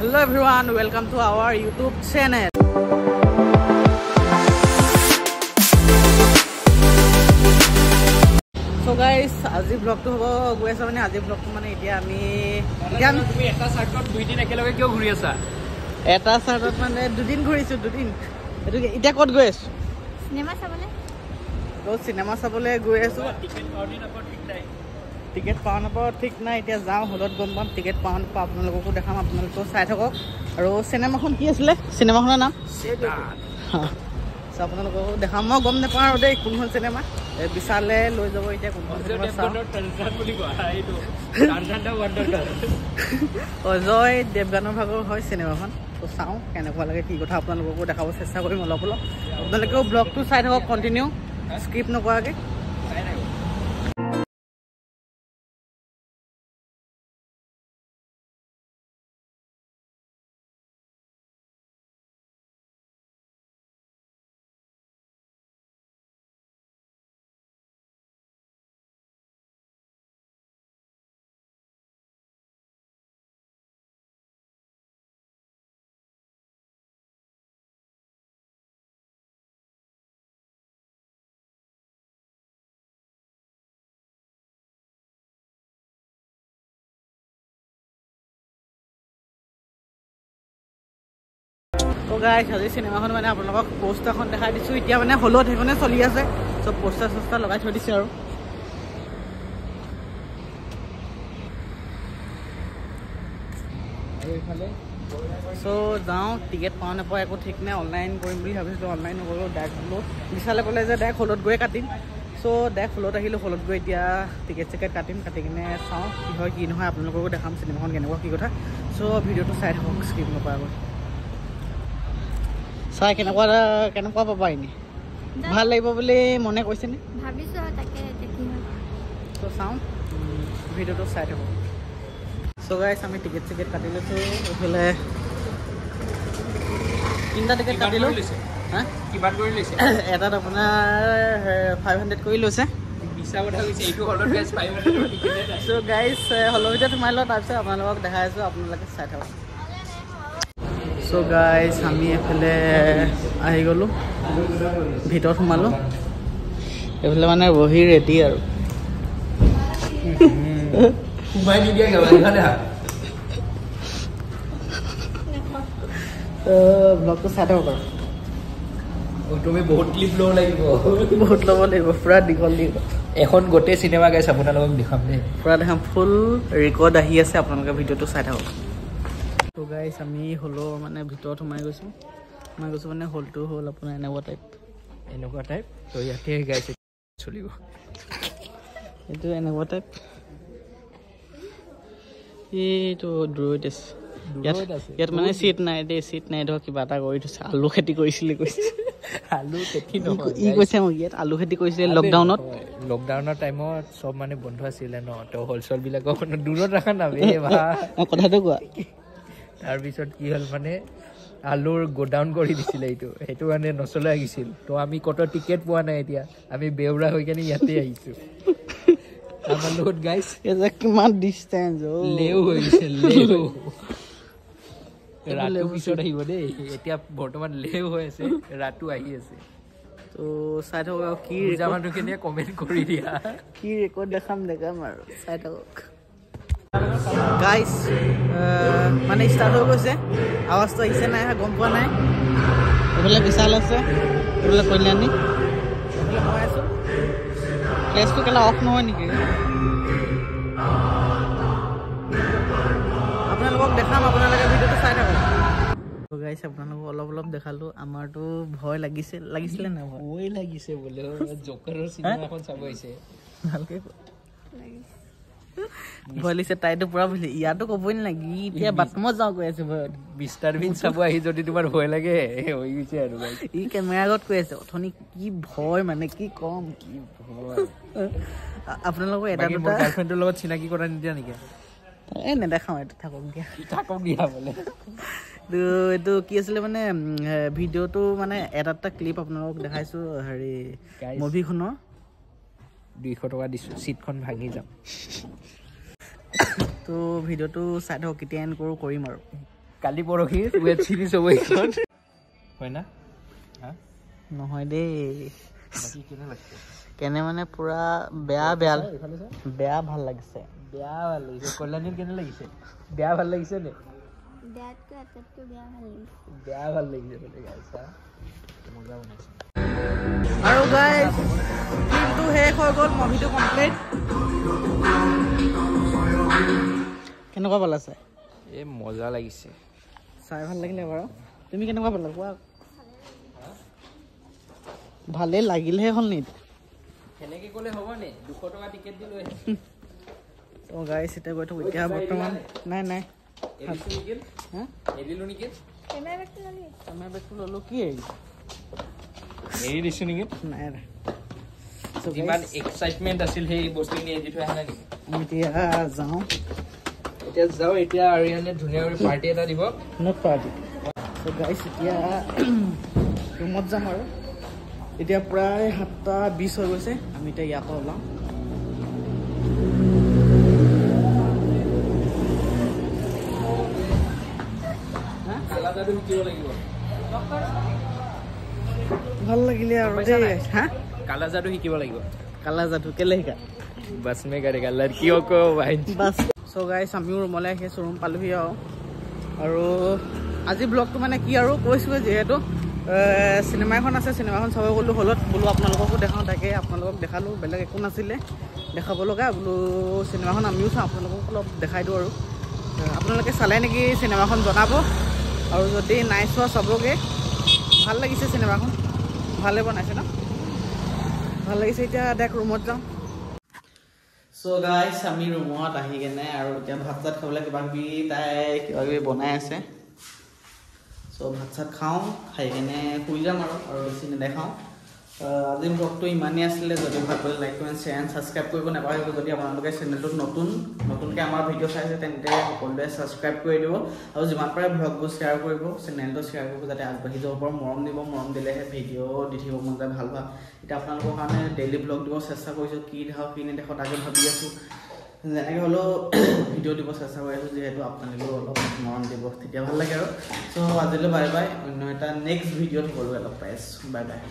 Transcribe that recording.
Hello everyone, welcome to our YouTube channel. So guys, আজি ব্লগটো হ'ব গৈ আছে মানে আজি ব্লগটো মানে এতিয়া আমি তুমি এটা সাৰ্টত দুই দিন একেলগে কিয় ঘূৰি আছা এটা সাৰ্টত মানে দুদিন ঘূৰিছো দুদিন এটো এতিয়া ক'ত গৈ আছো সিনেমা চাবলে তো সিনেমা চাবলে গৈ আছো টিকেট পাও নাপাও ঠিক নাই টিকেট পাও নাপাও ঠিক নাই এতিয়া যাও হলত গম পাম টিকেট পাও নাপাও আপোনালোককো দেখাম আপোনালোকো চাই থাকক আৰু সিনেমাখন কি আছিল সিনেমাখনৰ নাম আপোনালোকক দেখাম মই গম নাপাওঁ আৰু দেই কোনখন চিনেমা বিশালে লৈ যাব এতিয়া কোনখন চিনেমা চাওঁ অজয় দেৱগানৰ ভাগৰ হয় চিনেমাখন তো চাওঁ কেনেকুৱা লাগে কি কথা আপোনালোককো দেখাব চেষ্টা কৰিম অলপ অলপ আপোনালোকেও ব্লগটো চাই থাকক কণ্টিনিউ স্কিপ নকৰাকৈ তো গাইছ আজি চিনেমাখন মানে আপোনালোকক পোষ্টাৰখন দেখাই দিছোঁ এতিয়া মানে হলত সেইখনে চলি আছে চব পোষ্টাৰ চষ্টাৰ লগাই থৈ দিছে আৰু চ' যাওঁ টিকেট পাওঁ নাপাওঁ একো ঠিক নাই অনলাইন কৰিম বুলি ভাবিছিলোঁ অনলাইন নকৰিলোঁ ডাইৰেক্ট হ'লো বিশালে ক'লে যে ডাইৰেক্ট হলত গৈ কাটিম চ' ডাইৰেক্ট হলত আহিলোঁ হলত গৈ এতিয়া টিকেট চিকেট কাটিম কাটি কিনে চাওঁ কি হয় কি নহয় আপোনালোককো দেখাম চিনেমাখন কেনেকুৱা কি কথা চ' ভিডিঅ'টো চাই থাকক স্কিপ নকৰাকৈ চাই কেনেকুৱা পাবা এনেই ভাল লাগিব বুলি মনে কৈছেনে ভাবিছো তাকে দেখি তো চাওঁ ভিডিঅ'টো চাই থাকোঁ চ' গাইছ আমি টিকেট চিকেট কাটি লৈছোঁ এইফালে তিনিটা টিকেট কাটিলোঁ হা কিমান কৰি লৈছে এটাত আপোনাৰ 500 কৰি লৈছে বিছা কথা কৈছে এইটো হলত গাইছ 500 চ' গাইছ হলৰ ভিতৰত সোমাই লওঁ তাৰপিছত আপোনালোকক দেখাই আছোঁ আপোনালোকে চাই থাকক চ' গাইছ আমি এইফালে আহি গ'লোঁ ভিতৰত সোমালোঁ এইফালে মানে বহি ৰেডি আৰু সোমাই নিদিয়া ব্লগটো চাই থাকক আৰু তুমি বহুত ক্লিপ ল'ব লাগিব বহুত ল'ব লাগিব পূৰা দীঘল দীঘল এখন গোটেই চিনেমা গাইছ আপোনালোকক দেখাম দেই পূৰা দেখাম ফুল ৰেকৰ্ড আহি আছে আপোনালোকে ভিডিঅ'টো চাই থাকক তো গাইছ আমি হলৰ মানে ভিতৰত সোমাই গৈছোঁ মানে হলটো হ'ল আপোনাৰ এনেকুৱা টাইপ তো ইয়াতে গাইছে চলিব এইটো এনেকুৱা টাইপ এইটো দূৰৈত আছে ইয়াত মানে চিট নাই দেই চিট নাই ধৰক কিবা এটা কৰি থৈছে আলু খেতি কৰিছিলে কৈছে আলু খেতি নহয় ই কৈছে মোক ইয়াত আলু খেতি কৰিছিলে লকডাউনৰ টাইমত চব মানে বন্ধ আছিলে ন তো হলচেল বিলাকক দূৰত ৰখা নাবে কথাটো কোৱা তাৰপিছত কি হ'ল মানে আলুৰ গোডাউন কৰি দিছিলে সেইটো মানে নচলে আহিছিল তো আমি ক'ত টিকেট পোৱা নাই এতিয়া আমি বেউৰা হৈ কেনে ইয়াতে আহিছোঁ আমাৰ লগত গাইছ কিমান ডিষ্টেঞ্চ লেও হৈছে লেও ৰাতিৰ পিছত আহিব দেই এতিয়া বৰ্তমান লেও হৈ আছে ৰাতিও আহি আছে তো চাই থাকক আৰু কি মানুহখিনিয়ে কমেণ্ট কৰি দিয়া কি ৰেকৰ্ড দেখাম আৰু চাই থাকক গাইছ মানে ষ্টাৰ্ট হৈ গৈছে আৱাজটো আহিছে নাই গম পোৱা নাই এইফালে বিশাল আছে এইফালে কল্যাণী এইফালে মই আছোঁ প্লেচটো কেলা অফ নহয় নেকি আপোনালোকক দেখাম আপোনালোকে ভিডিঅ'টো চাই থাকক গাইছ আপোনালোকক অলপ দেখালোঁ আমাৰতো ভয় লাগিছিলে নাই ভয় লাগিছে বোলে জকাৰৰ চিনেমাখন চাব আহিছে ভালকৈ ভয় লাগিছে তাইতো পুৰা ভয় ইয়াতো ক'বই নালাগে এতিয়া বাথৰুমত যাওঁ কৈ আছে ভয়ত মিষ্টাৰ বিন চাব আহি যদি তোমাৰ ভয় লাগে হৈ গৈছে আৰু ই কেমেৰা আগত কৈ আছে অথনি কি ভয় মানে কি ক'ম কি ভয় আপোনালোকৰ এটা দুটা গাৰ্লফ্ৰেণ্ডৰ লগত চিনাকি কৰা নিদিয়া নেকি নেদেখাওঁ এইটো থাকক দিয়া বোলে এইটো কি আছিলে মানে ভিডিঅ'টো মানে এটা ক্লিপ আপোনালোকক দেখাইছোঁ হেৰি মুভিখনৰ 200 টকা দিছোঁ চিটখন ভাঙি যাম তো ভিডিঅ'টো চাই থাকক কেতিয়া এণ্ড কৰোঁ কৰিম আৰু কালি পৰহি ৱেব চিৰিজ হ'ব এইখন হয় না নহয় দেই বাকী কেনে লাগিছে কেনে মানে পুৰা বেয়া ভাল লাগিছে বেয়া ভাল লাগিছে কল্যাণীৰ কেনে লাগিছে বেয়া ভাল লাগিছে নে বেয়াতকৈ আটাইতকৈ বেয়া ভাল লাগিছে বেয়া ভাল লাগিছে বোলে গাইছা মজা বনাইছে আৰু গাইজ ফিল্মটো শেষ হৈ গ'ল মুভিটো কমপ্লিট কেনেকুৱা পালা চাই এই মজা লাগিছে চাই ভাল লাগিলে বাৰু তুমি কেনেকুৱা পালা কোৱা ভালেই লাগিলেহে হ'ল নি সেনেকে ক'লে হ'ব নে 200 টকা টিকেট দি লৈ তো গাইজ এতিয়া গৈ থাকোঁ এতিয়া বৰ্তমান নাই এৰিলো নেকি কেমেৰা বেগটো ল'লি কেমেৰা বেগটো ল'লোঁ কি এৰি দিছোঁ নেকি নাই যিমান এক্সাইটমেণ্ট আছিল সেই বস্তুখিনি এৰি থৈ অহা নাই নেকি আমি এতিয়া যাওঁ এতিয়া আৰিয়ানে ধুনীয়া কৰি পাৰ্টি এটা দিব নট পাৰ্টি তো গাইজ এতিয়া ৰুমত যাম আৰু এতিয়া প্ৰায় 7:20 হৈ গৈছে আমি এতিয়া ইয়াৰ পৰা ওলাম কালাজাদু শিকিব লাগিব ভাল লাগিলে আৰু দেই হা কালাজাদু শিকিব লাগিব কালা যাদু কেলে শিকা बस में करेगा लड़कियों को भाई বাছ চ' গাইছ আমিও ৰুমলৈ আহি আছোঁ ৰুম পালোহি আৰু আজি ব্লগটো মানে কি আৰু কৈছোঁ যিহেতু চিনেমা এখন আছে চিনেমাখন চাব গ'লোঁ হলত বোলো আপোনালোককো দেখাওঁ তাকে আপোনালোকক দেখালোঁ বেলেগ একো নাছিলে দেখাব লগা বোলো চিনেমাখন আমিও চাওঁ আপোনালোকক অলপ দেখাই দিওঁ আৰু আপোনালোকে চালে নেকি চিনেমাখন জনাব আৰু যদি নাই চোৱা চাবগৈ ভাল লাগিছে চিনেমাখন ভালে বনাইছে ন ভাল লাগিছে এতিয়া দেখ ৰুমত যাওঁ চ' গাইছ আমি ৰুমত আহি কেনে আৰু এতিয়া ভাত চাত খাবলৈ কিবাকিবি বনাই আছে চ' ভাত চাত খাওঁ খাই কেনে শুই যাম আৰু বেছি নেদেখাওঁ আজি ব্লগটো ইমানেই আছিলে যদি ভাল পালে like comment share and subscribe কৰিব নাপাহৰিব যদি আপোনালোকে চেনেলটোত নতুনকৈ আমাৰ ভিডিঅ' চাইছে তেন্তে সকলোৱে ছাবস্ক্ৰাইব কৰি দিব আৰু যিমান পাৰে ভ্লগবোৰ শ্বেয়াৰ কৰিব চেনেলটো শ্বেয়াৰ কৰিব যাতে আগবাঢ়ি যাব পাৰোঁ মৰম দিব মৰম দিলেহে ভিডিঅ' দি থাকিব মন যায় ভাল এতিয়া আপোনালোকৰ কাৰণে ডেইলি ভ্লগ দিব চেষ্টা কৰিছোঁ কি দেখাওঁ কি নেদেখাওঁ তাকে ভাবি আছোঁ যেনেকৈ হ'লেও ভিডিঅ' দিব চেষ্টা কৰি আছোঁ যিহেতু আপোনালোকেও অলপ মৰম দিব তেতিয়া ভাল লাগে আৰু চ' আজিলৈ বাই বাই অন্য এটা নেক্সট ভিডিঅ'ত সকলোৱে লগ পাই আছোঁ বাই বাই